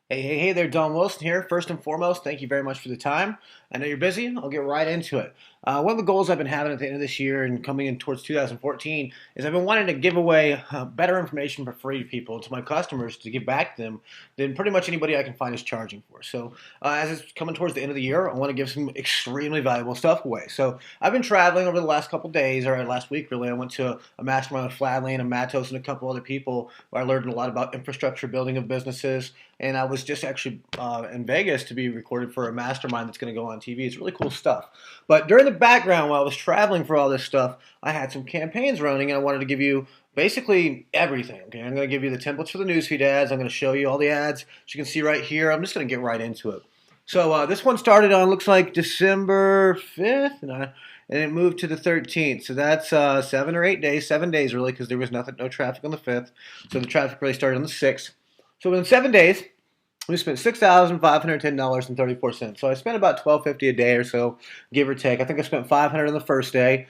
Hey there, Don Wilson here. First and foremost, thank you very much for the time. I know you're busy. I'll get right into it. One of the goals I've been having at the end of this year and coming in towards 2014 is I've been wanting to give away better information for free to people, to my customers, to give back to them than pretty much anybody I can find is charging for. So, as it's coming towards the end of the year, I want to give some extremely valuable stuff away. So, I've been traveling over the last couple days, or last week really. I went to a mastermind with Fladlane and Matos and a couple other people where I learned a lot about infrastructure building of businesses, and I was just actually in Vegas to be recorded for a mastermind that's going to go on TV. It's really cool stuff. But during the background, while I was traveling for all this stuff, I had some campaigns running, and I wanted to give you basically everything. Okay, I'm going to give you the templates for the newsfeed ads. I'm going to show you all the ads, as you can see right here. I'm just going to get right into it. So this one started on looks like December 5th, and it moved to the 13th. So that's 7 or 8 days, 7 days really, because there was no traffic on the 5th. So the traffic really started on the 6th. So within 7 days, we spent $6,510.34. So I spent about $12.50 a day or so, give or take. I think I spent $500 on the first day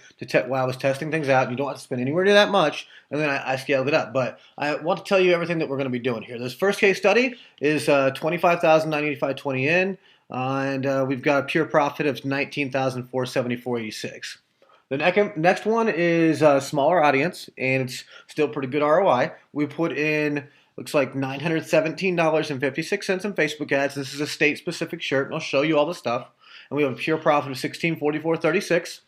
while I was testing things out. You don't have to spend anywhere near that much, and then I scaled it up. But I want to tell you everything that we're going to be doing here. This first case study is 25,985.20 in, and we've got a pure profit of 19,474.86. The next one is a smaller audience, and it's still pretty good ROI. We put in looks like $917.56 in Facebook ads. This is a state-specific shirt, and I'll show you all the stuff. And we have a pure profit of $1644.36.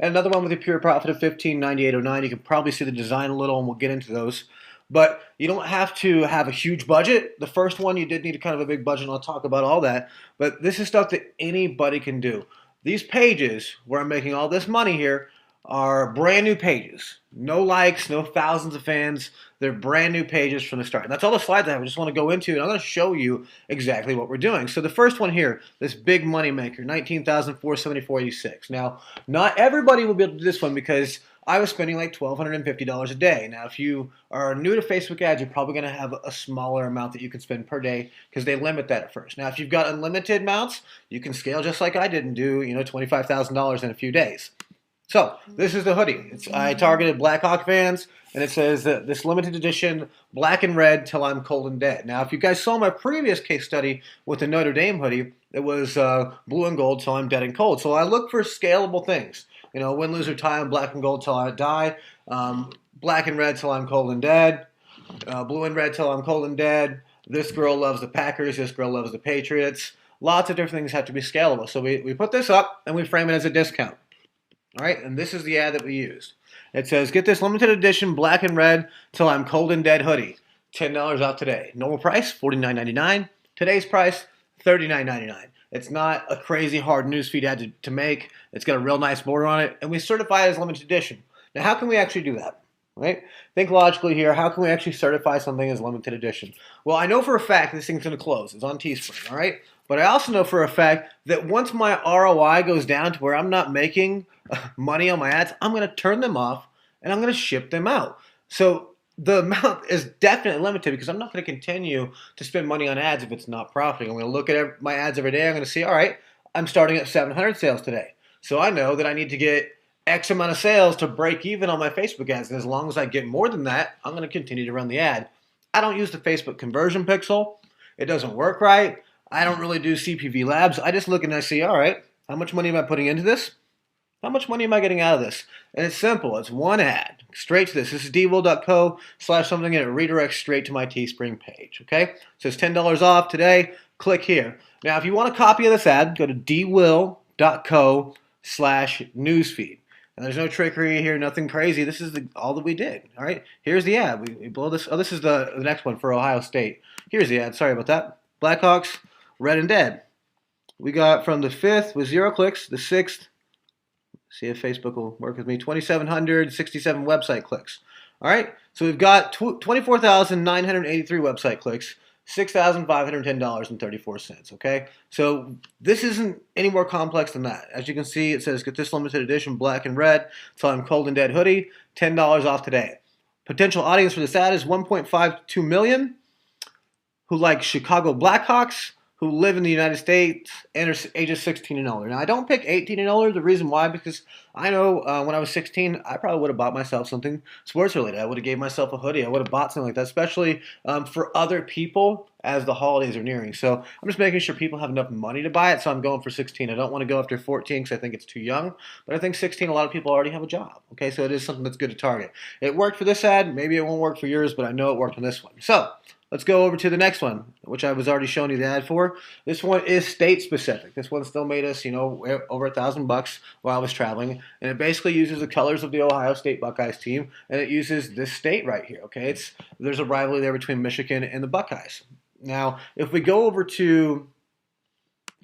And another one with a pure profit of $1598.09. You can probably see the design a little, and we'll get into those. But you don't have to have a huge budget. The first one, you did need kind of a big budget, and I'll talk about all that. But this is stuff that anybody can do. These pages, where I'm making all this money here, are brand new pages. No likes, no thousands of fans. They're brand new pages from the start. And that's all the slides I have. I just want to go into, and I'm going to show you exactly what we're doing. So the first one here, this big money maker, 19,474.86. Now, not everybody will be able to do this one because I was spending like $1,250 a day. Now, if you are new to Facebook ads, you're probably going to have a smaller amount that you can spend per day because they limit that at first. Now, if you've got unlimited amounts, you can scale just like I did and do, $25,000 in a few days. So this is the hoodie. I targeted Blackhawk fans, and it says that this limited edition black and red till I'm cold and dead. Now, if you guys saw my previous case study with the Notre Dame hoodie, it was blue and gold till I'm dead and cold. So I look for scalable things. Win, lose, or tie, I'm black and gold till I die. Black and red till I'm cold and dead. Blue and red till I'm cold and dead. This girl loves the Packers. This girl loves the Patriots. Lots of different things have to be scalable. So we put this up, and we frame it as a discount. All right, and this is the ad that we used. It says, get this limited edition black and red till I'm cold and dead hoodie. $10 off today. Normal price, $49.99. Today's price, $39.99. It's not a crazy hard newsfeed ad to make. It's got a real nice border on it, and we certify it as limited edition. Now, how can we actually do that? Right? Think logically here. How can we actually certify something as limited edition? Well, I know for a fact this thing's going to close. It's on Teespring, all right? But I also know for a fact that once my ROI goes down to where I'm not making money on my ads, I'm going to turn them off and I'm going to ship them out. So the amount is definitely limited because I'm not going to continue to spend money on ads if it's not profiting. I'm going to look at my ads every day. I'm going to see, all right, I'm starting at 700 sales today. So I know that I need to get X amount of sales to break even on my Facebook ads. And as long as I get more than that, I'm going to continue to run the ad. I don't use the Facebook conversion pixel. It doesn't work right. I don't really do CPV labs. I just look and I see, all right, how much money am I putting into this? How much money am I getting out of this? And it's simple. It's one ad. Straight to this. This is dwill.co/something, and it redirects straight to my Teespring page. Okay? It says $10 off today. Click here. Now, if you want a copy of this ad, go to dwill.co/newsfeed. And there's no trickery here, nothing crazy. This is all that we did. All right? Here's the ad. We blow this. Oh, this is the next one for Ohio State. Here's the ad. Sorry about that. Blackhawks, red and dead. We got from the 5th with 0 clicks, the 6th, see if Facebook will work with me, 2,767 website clicks. All right, so we've got 24,983 website clicks, $6,510.34, okay? So this isn't any more complex than that. As you can see, it says, get this limited edition black and red till I'm cold and dead hoodie, $10 off today. Potential audience for this ad is 1.52 million who like Chicago Blackhawks, who live in the United States and are ages 16 and older. Now, I don't pick 18 and older. The reason why, because I know when I was 16, I probably would have bought myself something sports related. I would have gave myself a hoodie. I would have bought something like that, especially for other people as the holidays are nearing. So I'm just making sure people have enough money to buy it. So I'm going for 16. I don't want to go after 14 because I think it's too young. But I think 16, a lot of people already have a job. Okay, so it is something that's good to target. It worked for this ad. Maybe it won't work for yours, but I know it worked on this one. So let's go over to the next one, which I was already showing you the ad for. This one is state specific. This one still made us, over $1,000 while I was traveling, and it basically uses the colors of the Ohio State Buckeyes team, and it uses this state right here. Okay, there's a rivalry there between Michigan and the Buckeyes. Now, if we go over to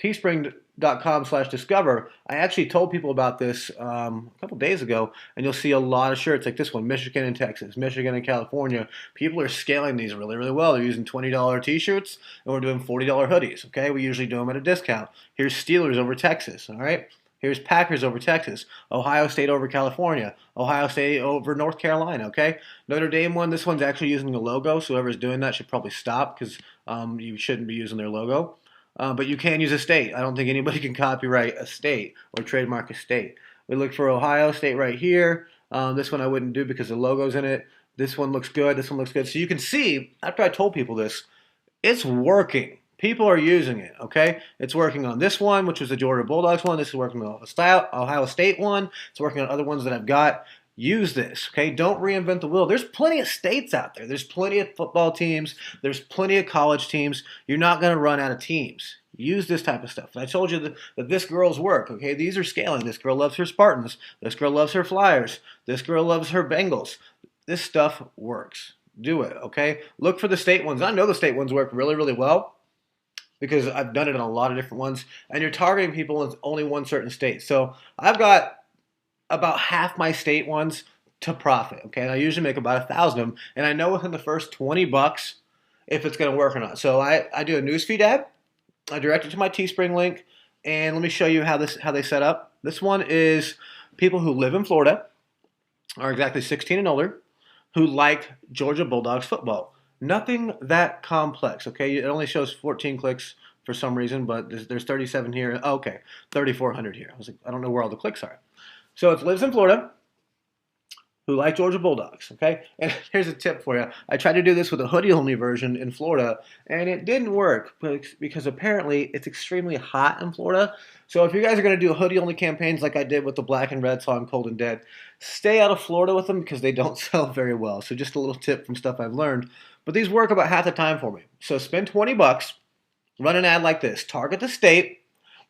teespring.com/discover, I actually told people about this a couple days ago, and you'll see a lot of shirts like this one, Michigan and Texas, Michigan and California. People are scaling these really, really well. They're using $20 t-shirts, and we're doing $40 hoodies, okay? We usually do them at a discount. Here's Steelers over Texas, all right? Here's Packers over Texas, Ohio State over California, Ohio State over North Carolina, okay? Notre Dame one, this one's actually using the logo, so whoever's doing that should probably stop because you shouldn't be using their logo. But you can use a state. I don't think anybody can copyright a state or trademark a state. We look for Ohio State right here. This one I wouldn't do because the logo's in it. This one looks good. This one looks good. So you can see, after I told people this, it's working. People are using it, okay? It's working on this one, which was the Georgia Bulldogs one. This is working on the Ohio State one. It's working on other ones that I've got. Use this, okay? Don't reinvent the wheel. There's plenty of states out there. There's plenty of football teams. There's plenty of college teams. You're not going to run out of teams. Use this type of stuff. And I told you that this girl's work, okay? These are scaling. This girl loves her Spartans. This girl loves her Flyers. This girl loves her Bengals. This stuff works. Do it, okay? Look for the state ones. I know the state ones work really, really well, because I've done it in a lot of different ones, and you're targeting people in only one certain state. So I've got about half my state ones to profit, okay? And I usually make about 1,000 of them, and I know within the first $20 if it's going to work or not. So I do a newsfeed ad, I direct it to my Teespring link, and let me show you how they set up. This one is people who live in Florida, are exactly 16 and older, who like Georgia Bulldogs football. Nothing that complex, okay? It only shows 14 clicks for some reason, but there's 37 here. Oh, okay, 3,400 here. I was like, I don't know where all the clicks are. So it lives in Florida, who like Georgia Bulldogs, okay? And here's a tip for you. I tried to do this with a hoodie-only version in Florida, and it didn't work because apparently it's extremely hot in Florida. So if you guys are going to do hoodie-only campaigns like I did with the Black and Red song Cold and Dead, stay out of Florida with them because they don't sell very well. So just a little tip from stuff I've learned. But these work about half the time for me. So spend $20, run an ad like this. Target the state.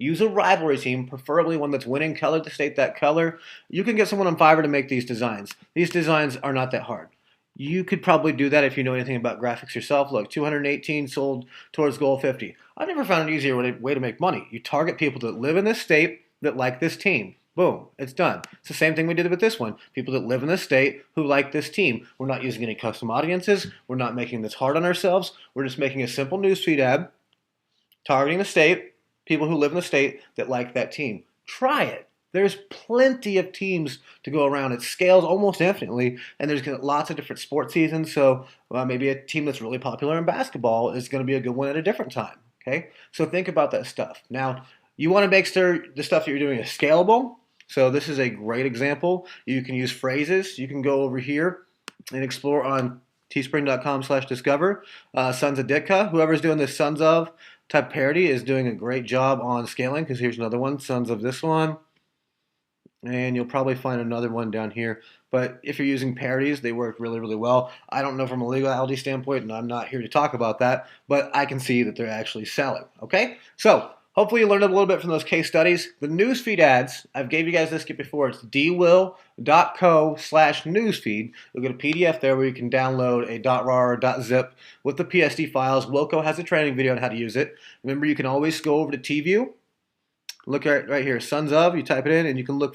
Use a rivalry team, preferably one that's winning, color the state that color. You can get someone on Fiverr to make these designs. These designs are not that hard. You could probably do that if you know anything about graphics yourself. Look, 218 sold towards goal 50. I've never found an easier way to make money. You target people that live in this state that like this team. Boom, it's done. It's the same thing we did with this one. People that live in this state who like this team. We're not using any custom audiences. We're not making this hard on ourselves. We're just making a simple newsfeed ad, targeting the state, people who live in the state that like that team. Try it. There's plenty of teams to go around. It scales almost infinitely, and there's lots of different sports seasons, so maybe a team that's really popular in basketball is going to be a good one at a different time, okay? So think about that stuff. Now, you want to make sure the stuff that you're doing is scalable, so this is a great example. You can use phrases. You can go over here and explore on teespring.com/discover. Sons of Ditka, whoever's doing this Sons of type parody is doing a great job on scaling, because here's another one, Sons of this one. And you'll probably find another one down here. But if you're using parodies, they work really, really well. I don't know from a legality standpoint, and I'm not here to talk about that, but I can see that they're actually selling, okay? So hopefully you learned a little bit from those case studies. The newsfeed ads, I've gave you guys this before. It's dwill.co/newsfeed. You'll get a PDF there where you can download a .rar or .zip with the PSD files. Wilco has a training video on how to use it. Remember, you can always go over to TView. Look at right here, Sons of, you type it in, and you can look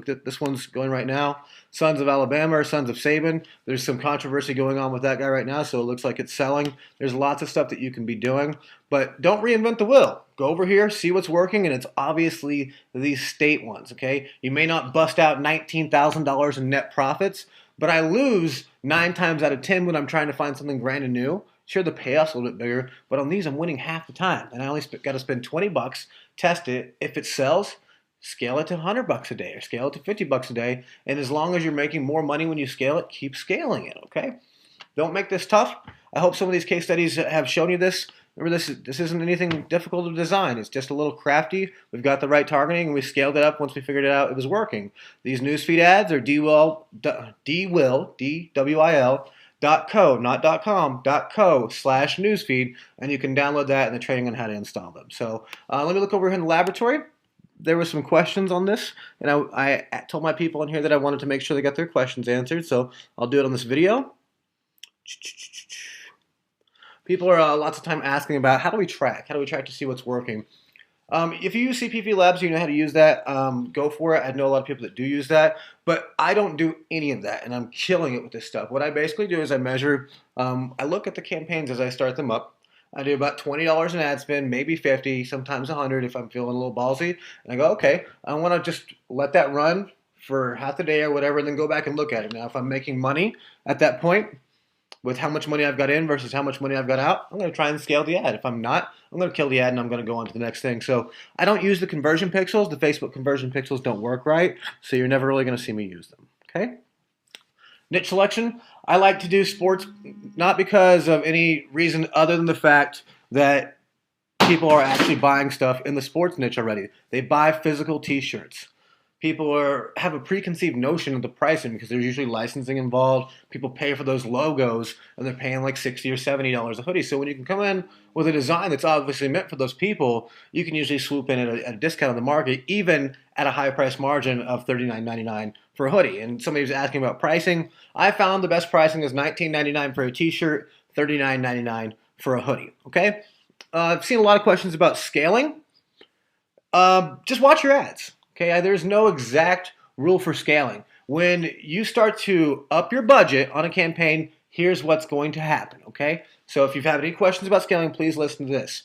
at this one's going right now, Sons of Alabama or Sons of Saban. There's some controversy going on with that guy right now, so it looks like it's selling. There's lots of stuff that you can be doing, but don't reinvent the wheel. Go over here, see what's working, and it's obviously these state ones, okay? You may not bust out $19,000 in net profits, but I lose 9 times out of 10 when I'm trying to find something brand new. Sure, the payoff's a little bit bigger, but on these I'm winning half the time, and I only got to spend 20 bucks, test it. If it sells, scale it to 100 bucks a day or scale it to 50 bucks a day, and as long as you're making more money when you scale it, keep scaling it, okay? Don't make this tough. I hope some of these case studies have shown you this. Remember, this isn't anything difficult to design. It's just a little crafty. We've got the right targeting, and we scaled it up once we figured it out it was working. These newsfeed ads are DWIL, D-W-I-L, .co, not .com, .co/newsfeed, and you can download that and the training on how to install them. So let me look over here in the laboratory. There were some questions on this, and I told my people in here that I wanted to make sure they got their questions answered, so I'll do it on this video. People are lots of time asking about how do we track? How do we track to see what's working? If you use CPP Labs, you know how to use that, go for it. I know a lot of people that do use that, but I don't do any of that, and I'm killing it with this stuff. What I basically do is I measure, I look at the campaigns as I start them up. I do about $20 in ad spend, maybe 50, sometimes 100 if I'm feeling a little ballsy. And I go, okay, I want to just let that run for half the day or whatever, and then go back and look at it. Now, if I'm making money at that point, with how much money I've got in versus how much money I've got out, I'm going to try and scale the ad. If I'm not, I'm going to kill the ad and I'm going to go on to the next thing. So I don't use the conversion pixels. The Facebook conversion pixels don't work right, so you're never really going to see me use them. Okay? Niche selection. I like to do sports not because of any reason other than the fact that people are actually buying stuff in the sports niche already. They buy physical t-shirts. People have a preconceived notion of the pricing because there's usually licensing involved. People pay for those logos, and they're paying like $60 or $70 a hoodie. So when you can come in with a design that's obviously meant for those people, you can usually swoop in at a discount on the market, even at a high price margin of $39.99 for a hoodie. And somebody was asking about pricing. I found the best pricing is $19.99 for a t-shirt, $39.99 for a hoodie. Okay? I've seen a lot of questions about scaling. Just watch your ads. Okay, there's no exact rule for scaling. When you start to up your budget on a campaign, here's what's going to happen, okay? So if you've had any questions about scaling, please listen to this.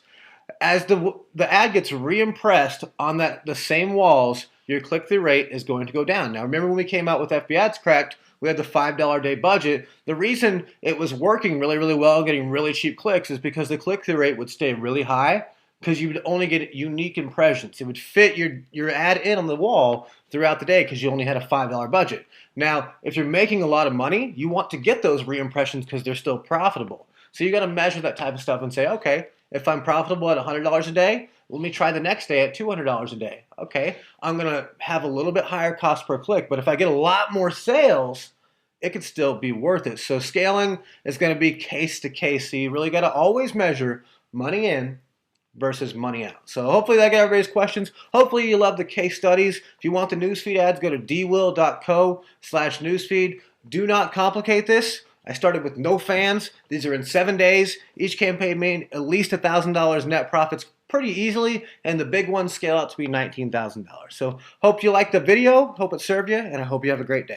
As the ad gets re-impressed on the same walls, your click-through rate is going to go down. Now, remember when we came out with FB Ads Cracked, we had the $5 a day budget. The reason it was working really, really well, getting really cheap clicks, is because the click-through rate would stay really high, because you would only get unique impressions. It would fit your ad in on the wall throughout the day because you only had a $5 budget. Now, if you're making a lot of money, you want to get those re-impressions because they're still profitable. So you got to measure that type of stuff and say, okay, if I'm profitable at $100 a day, let me try the next day at $200 a day. Okay, I'm going to have a little bit higher cost per click, but if I get a lot more sales, it could still be worth it. So scaling is going to be case to case. So you really got to always measure money in versus money out. So hopefully that got everybody's questions. Hopefully you love the case studies. If you want the newsfeed ads, go to dwill.co/newsfeed. Do not complicate this. I started with no fans. These are in 7 days. Each campaign made at least $1,000 net profits pretty easily, and the big ones scale out to be $19,000. So hope you liked the video, hope it served you, and I hope you have a great day.